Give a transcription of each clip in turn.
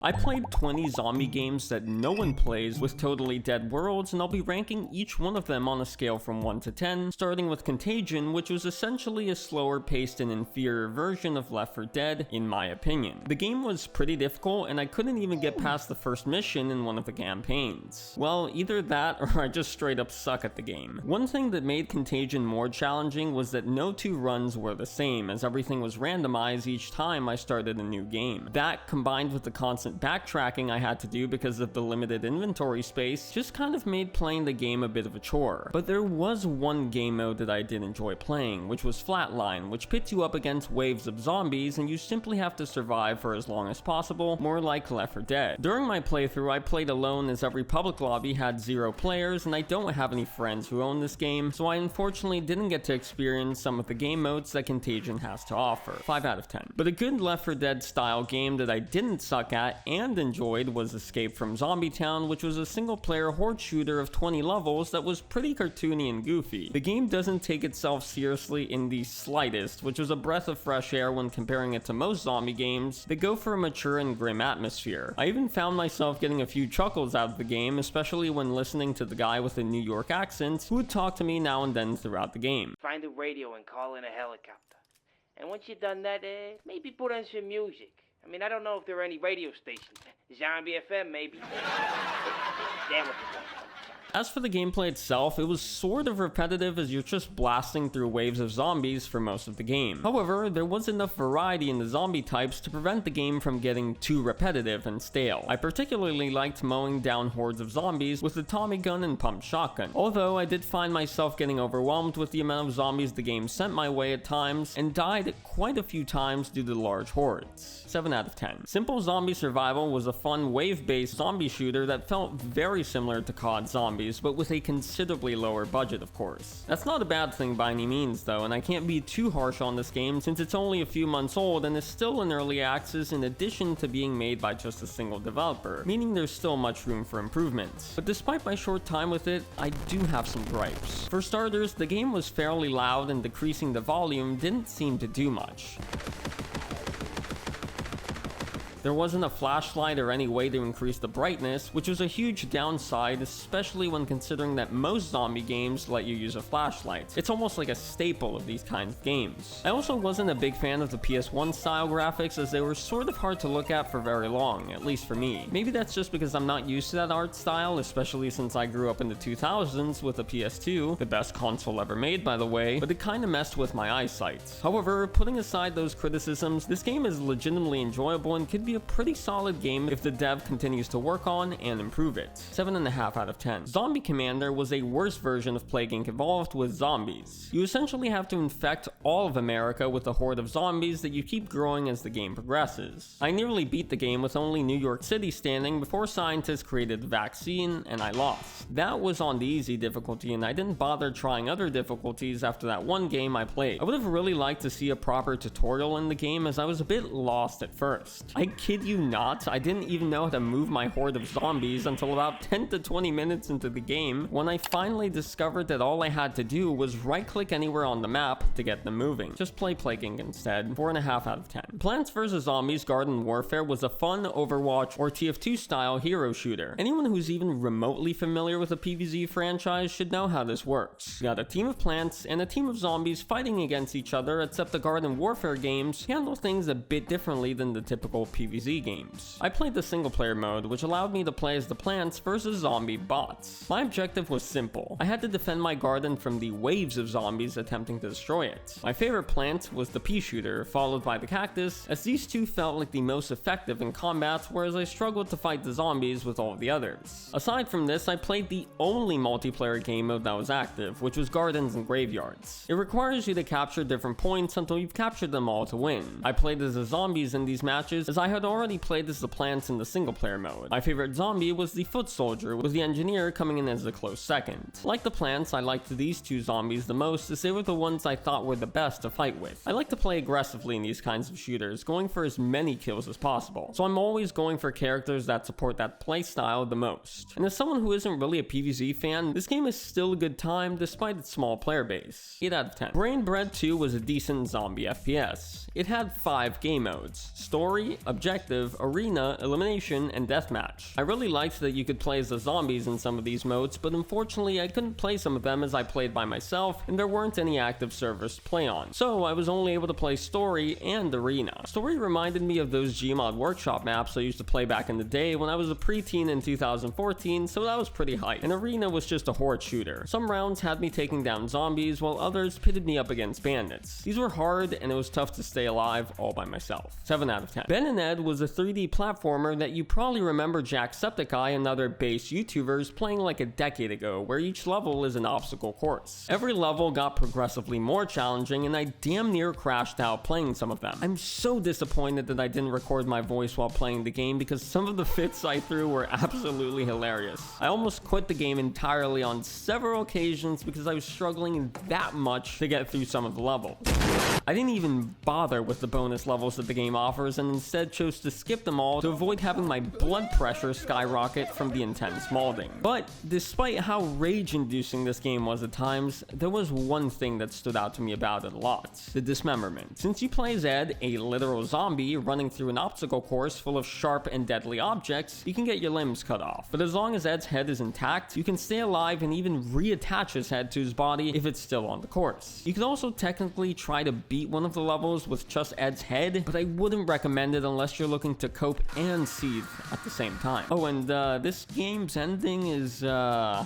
I played 20 zombie games that no one plays with totally dead worlds, and I'll be ranking each one of them on a scale from 1 to 10, starting with Contagion, which was essentially a slower paced and inferior version of Left 4 Dead, in my opinion. The game was pretty difficult, and I couldn't even get past the first mission in one of the campaigns. Well, either that, or I just straight up suck at the game. One thing that made Contagion more challenging was that no two runs were the same, as everything was randomized each time I started a new game. That, combined with the constant backtracking I had to do because of the limited inventory space, just kind of made playing the game a bit of a chore. But there was one game mode that I did enjoy playing, which was Flatline, which pits you up against waves of zombies and you simply have to survive for as long as possible, more like Left 4 Dead. During my playthrough, I played alone as every public lobby had 0 players, and I don't have any friends who own this game, so I unfortunately didn't get to experience some of the game modes that Contagion has to offer. 5 out of 10. But a good Left 4 Dead style game that I didn't suck at and enjoyed was Escape from Zombie Town, which was a single player horde shooter of 20 levels that was pretty cartoony and goofy. The game doesn't take itself seriously in the slightest, which was a breath of fresh air when comparing it to most zombie games that go for a mature and grim atmosphere. I even found myself getting a few chuckles out of the game, especially when listening to the guy with a New York accent who would talk to me now and then throughout the game. Find a radio and call in a helicopter. And once you've done that, maybe put on some music. I mean, I don't know if there are any radio stations. Zombie FM, maybe. Damn it. As for the gameplay itself, it was sort of repetitive as you're just blasting through waves of zombies for most of the game. However, there was enough variety in the zombie types to prevent the game from getting too repetitive and stale. I particularly liked mowing down hordes of zombies with the Tommy gun and pumped shotgun, although I did find myself getting overwhelmed with the amount of zombies the game sent my way at times, and died quite a few times due to the large hordes. 7 out of 10. Simple Zombie Survival was a fun wave-based zombie shooter that felt very similar to COD Zombies, but with a considerably lower budget, of course. That's not a bad thing by any means though, and I can't be too harsh on this game since it's only a few months old and is still in early access in addition to being made by just a single developer, meaning there's still much room for improvements. But despite my short time with it, I do have some gripes. For starters, the game was fairly loud and decreasing the volume didn't seem to do much. There wasn't a flashlight or any way to increase the brightness, which was a huge downside, especially when considering that most zombie games let you use a flashlight. It's almost like a staple of these kinds of games. I also wasn't a big fan of the PS1 style graphics, as they were sort of hard to look at for very long, at least for me. Maybe that's just because I'm not used to that art style, especially since I grew up in the 2000s with a PS2, the best console ever made by the way, but it kinda messed with my eyesight. However, putting aside those criticisms, this game is legitimately enjoyable and could be a pretty solid game if the dev continues to work on and improve it. 7.5 out of 10. Zombie Commander was a worse version of Plague Inc. Evolved with zombies. You essentially have to infect all of America with a horde of zombies that you keep growing as the game progresses. I nearly beat the game with only New York City standing before scientists created the vaccine, and I lost. That was on the easy difficulty, and I didn't bother trying other difficulties after that one game I played. I would have really liked to see a proper tutorial in the game, as I was a bit lost at first. I kid you not, I didn't even know how to move my horde of zombies until about 10 to 20 minutes into the game, when I finally discovered that all I had to do was right click anywhere on the map to get them moving. Just play Plague Inc. instead. 4.5 out of 10. Plants vs Zombies Garden Warfare was a fun Overwatch or TF2 style hero shooter. Anyone who's even remotely familiar with the PvZ franchise should know how this works. You got a team of plants and a team of zombies fighting against each other, except the Garden Warfare games handle things a bit differently than the typical PvZ games. I played the single player mode, which allowed me to play as the plants versus zombie bots. My objective was simple. I had to defend my garden from the waves of zombies attempting to destroy it. My favorite plant was the pea shooter, followed by the cactus, as these two felt like the most effective in combat, whereas I struggled to fight the zombies with all the others. Aside from this, I played the only multiplayer game mode that was active, which was Gardens and Graveyards. It requires you to capture different points until you've captured them all to win. I played as the zombies in these matches, as I had already played as the plants in the single player mode. My favorite zombie was the foot soldier, with the engineer coming in as a close second. Like the plants, I liked these two zombies the most, as they were the ones I thought were the best to fight with. I like to play aggressively in these kinds of shooters, going for as many kills as possible, so I'm always going for characters that support that playstyle the most. And as someone who isn't really a PvZ fan, this game is still a good time despite its small player base. 8 out of 10. Brain Bread 2 was a decent zombie FPS. It had 5 game modes: story, objective, objective, arena, elimination, and deathmatch. I really liked that you could play as the zombies in some of these modes, but unfortunately I couldn't play some of them as I played by myself and there weren't any active servers to play on. So I was only able to play story and arena. Story reminded me of those Gmod workshop maps I used to play back in the day when I was a preteen in 2014, so that was pretty hype. And arena was just a horde shooter. Some rounds had me taking down zombies while others pitted me up against bandits. These were hard and it was tough to stay alive all by myself. 7 out of 10. Ben and Ed was a 3D platformer that you probably remember Jacksepticeye and other base YouTubers playing like a decade ago, where each level is an obstacle course. Every level got progressively more challenging and I damn near crashed out playing some of them. I'm so disappointed that I didn't record my voice while playing the game because some of the fits I threw were absolutely hilarious. I almost quit the game entirely on several occasions because I was struggling that much to get through some of the levels. I didn't even bother with the bonus levels that the game offers and instead chose to skip them all to avoid having my blood pressure skyrocket from the intense molding. But despite how rage-inducing this game was at times, there was one thing that stood out to me about it a lot: the dismemberment. Since you play as Ed, a literal zombie running through an obstacle course full of sharp and deadly objects, you can get your limbs cut off. But as long as Ed's head is intact, you can stay alive and even reattach his head to his body if it's still on the course. You could also technically try to beat one of the levels with just Ed's head, but I wouldn't recommend it unless you're looking to cope and seethe at the same time. Oh, and this game's ending is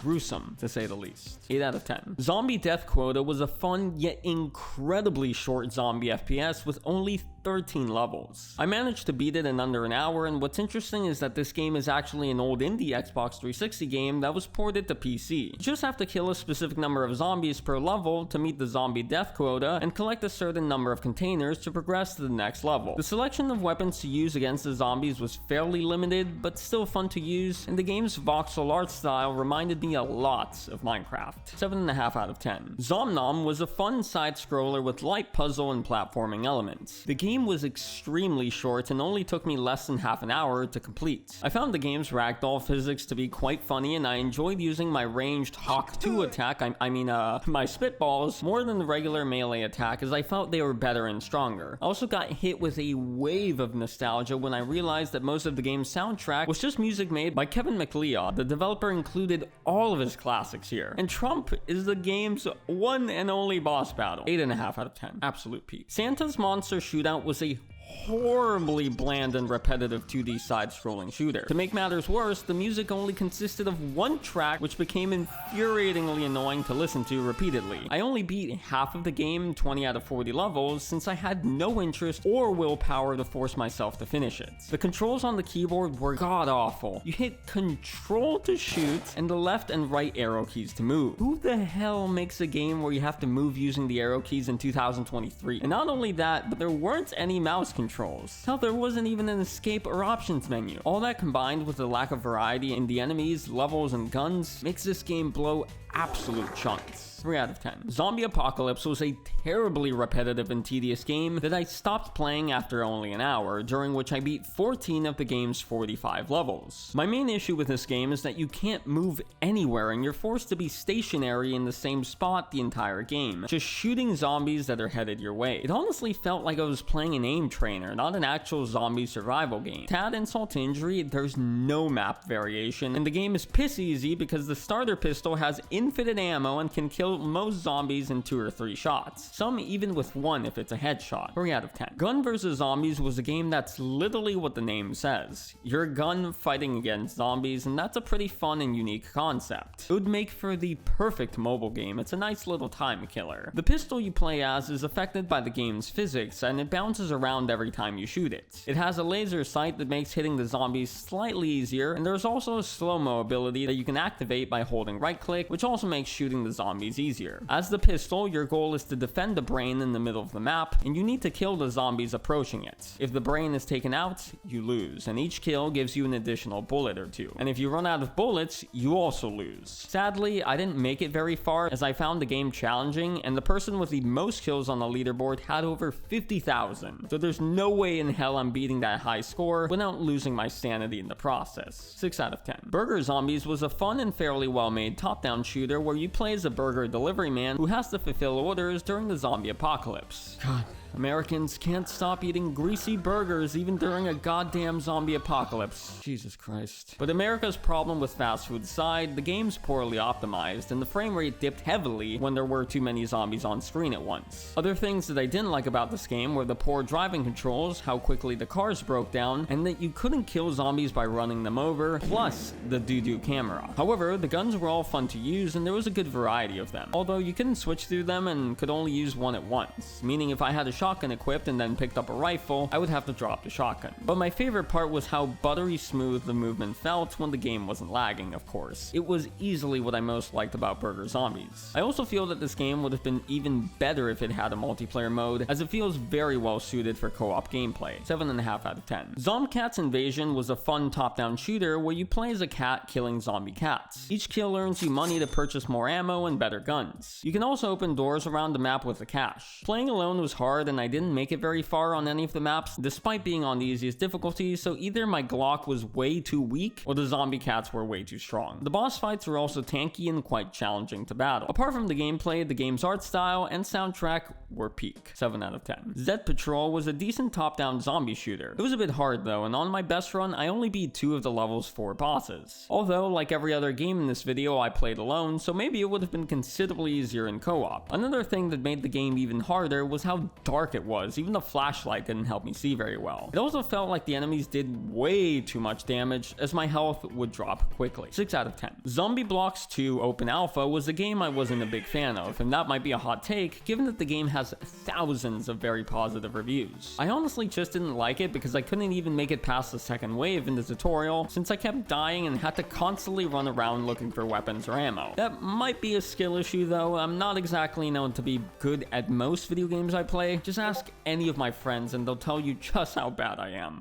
gruesome, to say the least. 8 out of 10. Zombie Death Quota was a fun yet incredibly short zombie FPS with only 13 levels. I managed to beat it in under an hour, and what's interesting is that this game is actually an old indie Xbox 360 game that was ported to PC. You just have to kill a specific number of zombies per level to meet the zombie death quota and collect a certain number of containers to progress to the next level. The selection of weapons to use against the zombies was fairly limited, but still fun to use, and the game's voxel art style reminded me a lot of Minecraft. 7.5 out of 10. Zom Nom was a fun side-scroller with light puzzle and platforming elements. The game was extremely short and only took me less than half an hour to complete. I found the game's ragdoll physics to be quite funny, and I enjoyed using my ranged Hawk 2 attack, my spitballs, more than the regular melee attack, as I felt they were better and stronger. I also got hit with a wave of nostalgia when I realized that most of the game's soundtrack was just music made by Kevin MacLeod. The developer included all of his classics here, and Trump is the game's one and only boss battle. 8.5 out of 10. Absolute peak. Santa's Monster Shootout was a horribly bland and repetitive 2D side-scrolling shooter. To make matters worse, the music only consisted of one track, which became infuriatingly annoying to listen to repeatedly. I only beat half of the game, 20 out of 40 levels, since I had no interest or willpower to force myself to finish it. The controls on the keyboard were god-awful. You hit control to shoot and the left and right arrow keys to move. Who the hell makes a game where you have to move using the arrow keys in 2023? And not only that, but there weren't any mouse controls. Hell, there wasn't even an escape or options menu. All that combined with the lack of variety in the enemies, levels, and guns makes this game blow absolute chunks. 3 out of 10. Zombie Apocalypse was a terribly repetitive and tedious game that I stopped playing after only an hour, during which I beat 14 of the game's 45 levels. My main issue with this game is that you can't move anywhere and you're forced to be stationary in the same spot the entire game, just shooting zombies that are headed your way. It honestly felt like I was playing an aim trainer, not an actual zombie survival game. To add insult to injury, there's no map variation, and the game is piss easy because the starter pistol has infinite ammo and can kill most zombies in 2 or 3 shots, some even with 1 if it's a headshot. 3 out of 10. Gun vs. Zombies was a game that's literally what the name says. You're a gun fighting against zombies, and that's a pretty fun and unique concept. It would make for the perfect mobile game. It's a nice little time killer. The pistol you play as is affected by the game's physics, and it bounces around every time you shoot it. It has a laser sight that makes hitting the zombies slightly easier, and there's also a slow-mo ability that you can activate by holding right-click, which also makes shooting the zombies easier. As the pistol, your goal is to defend the brain in the middle of the map, and you need to kill the zombies approaching it. If the brain is taken out, you lose, and each kill gives you an additional bullet or 2. And if you run out of bullets, you also lose. Sadly, I didn't make it very far as I found the game challenging, and the person with the most kills on the leaderboard had over 50,000. So there's no way in hell I'm beating that high score without losing my sanity in the process. 6 out of 10. Burger Zombies was a fun and fairly well-made top-down shooter where you play as a burger delivery man who has to fulfill orders during the zombie apocalypse. God, Americans can't stop eating greasy burgers even during a goddamn zombie apocalypse. Jesus Christ. But America's problem with fast food aside, the game's poorly optimized, and the frame rate dipped heavily when there were too many zombies on screen at once. Other things that I didn't like about this game were the poor driving controls, how quickly the cars broke down, and that you couldn't kill zombies by running them over, plus the doo-doo camera. However, the guns were all fun to use and there was a good variety of them, although you couldn't switch through them and could only use one at once, meaning if I had a shotgun equipped and then picked up a rifle, I would have to drop the shotgun. But my favorite part was how buttery smooth the movement felt when the game wasn't lagging, of course. It was easily what I most liked about Burger Zombies. I also feel that this game would have been even better if it had a multiplayer mode, as it feels very well suited for co-op gameplay. 7.5 out of 10. Zomcat's Invasion was a fun top-down shooter where you play as a cat killing zombie cats. Each kill earns you money to purchase more ammo and better guns. You can also open doors around the map with the cash. Playing alone was hard and I didn't make it very far on any of the maps, despite being on the easiest difficulty, so either my Glock was way too weak or the zombie cats were way too strong. The boss fights were also tanky and quite challenging to battle. Apart from the gameplay, the game's art style and soundtrack were peak. 7 out of 10. Z Patrol was a decent top-down zombie shooter. It was a bit hard though, and on my best run, I only beat 2 of the level's 4 bosses. Although, like every other game in this video, I played alone, so maybe it would have been considerably easier in co-op. Another thing that made the game even harder was how dark it was. Even the flashlight didn't help me see very well. It also felt like the enemies did way too much damage, as my health would drop quickly. 6 out of 10. Zombie Blocks 2 Open Alpha was a game I wasn't a big fan of, and that might be a hot take, given that the game has thousands of very positive reviews. I honestly just didn't like it because I couldn't even make it past the second wave in the tutorial, since I kept dying and had to constantly run around looking for weapons or ammo. That might be a skill issue though. I'm not exactly known to be good at most video games I play. Just ask any of my friends and they'll tell you just how bad I am.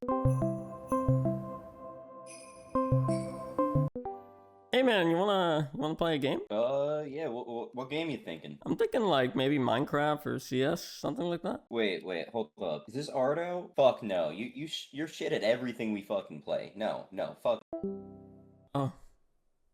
Hey man, you wanna play a game? Yeah, what game you thinking? I'm thinking like maybe Minecraft or CS, something like that. Wait, hold up. Is this Ardo? Fuck no. You're shit at everything we fucking play. No, fuck. Oh.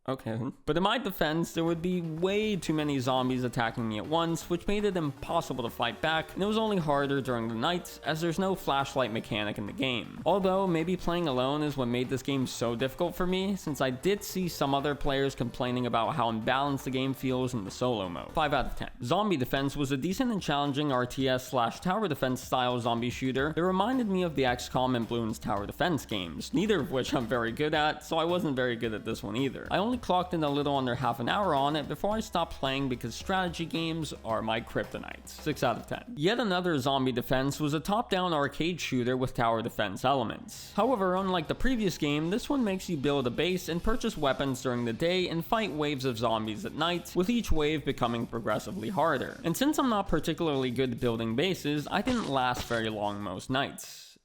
Okay. But in my defense, there would be way too many zombies attacking me at once, which made it impossible to fight back, and it was only harder during the nights, as there's no flashlight mechanic in the game. Although, maybe playing alone is what made this game so difficult for me, since I did see some other players complaining about how imbalanced the game feels in the solo mode. 5 out of 10. Zombie Defense was a decent and challenging RTS/tower defense style zombie shooter that reminded me of the XCOM and Bloons tower defense games, neither of which I'm very good at, so I wasn't very good at this one either. I only clocked in a little under half an hour on it before I stopped playing because strategy games are my kryptonite. 6 out of 10. Yet another Zombie Defense was a top-down arcade shooter with tower defense elements. However, unlike the previous game, this one makes you build a base and purchase weapons during the day and fight waves of zombies at night, with each wave becoming progressively harder. And since I'm not particularly good at building bases, I didn't last very long most nights.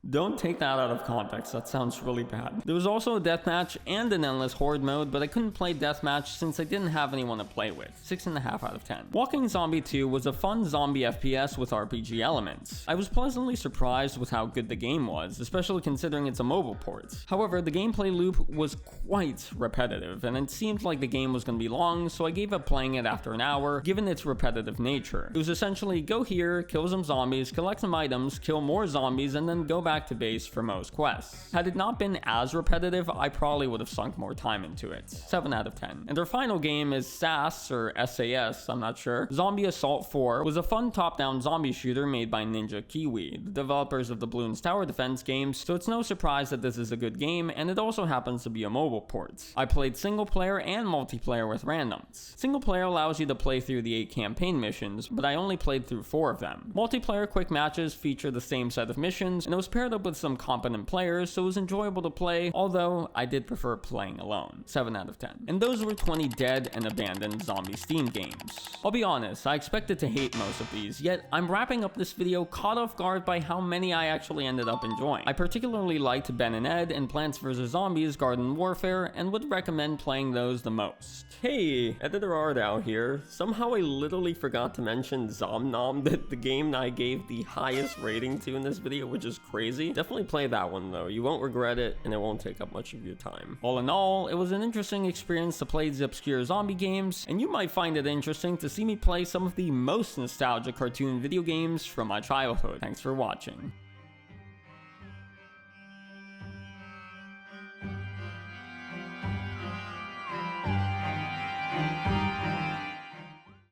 Don't take that out of context, that sounds really bad. There was also a deathmatch and an endless horde mode, but I couldn't play deathmatch since I didn't have anyone to play with. 6.5 out of 10. Walking Zombie 2 was a fun zombie FPS with RPG elements. I was pleasantly surprised with how good the game was, especially considering it's a mobile port. However, the gameplay loop was quite repetitive, and it seemed like the game was going to be long, so I gave up playing it after an hour, given its repetitive nature. It was essentially go here, kill some zombies, collect some items, kill more zombies, and then go back to base for most quests. Had it not been as repetitive, I probably would have sunk more time into it. 7 out of 10. And our final game is SAS, or SAS, I'm not sure. Zombie Assault 4 was a fun top-down zombie shooter made by Ninja Kiwi, the developers of the Bloons tower defense games, so it's no surprise that this is a good game, and it also happens to be a mobile port. I played single player and multiplayer with randoms. Single player allows you to play through the 8 campaign missions, but I only played through 4 of them. Multiplayer quick matches feature the same set of missions, and it was paired up with some competent players, so it was enjoyable to play, although I did prefer playing alone. 7 out of 10. And those were 20 dead and abandoned zombie Steam games. I'll be honest, I expected to hate most of these, yet I'm wrapping up this video caught off guard by how many I actually ended up enjoying. I particularly liked Ben and Ed and Plants vs. Zombies Garden Warfare, and would recommend playing those the most. Hey, Editor Ardow here. Somehow I literally forgot to mention Zom Nom, the game I gave the highest rating to in this video, which is crazy. crazy. Definitely play that one though. You won't regret it, and it won't take up much of your time. All in all, it was an interesting experience to play the obscure zombie games, and you might find it interesting to see me play some of the most nostalgic cartoon video games from my childhood. Thanks for watching.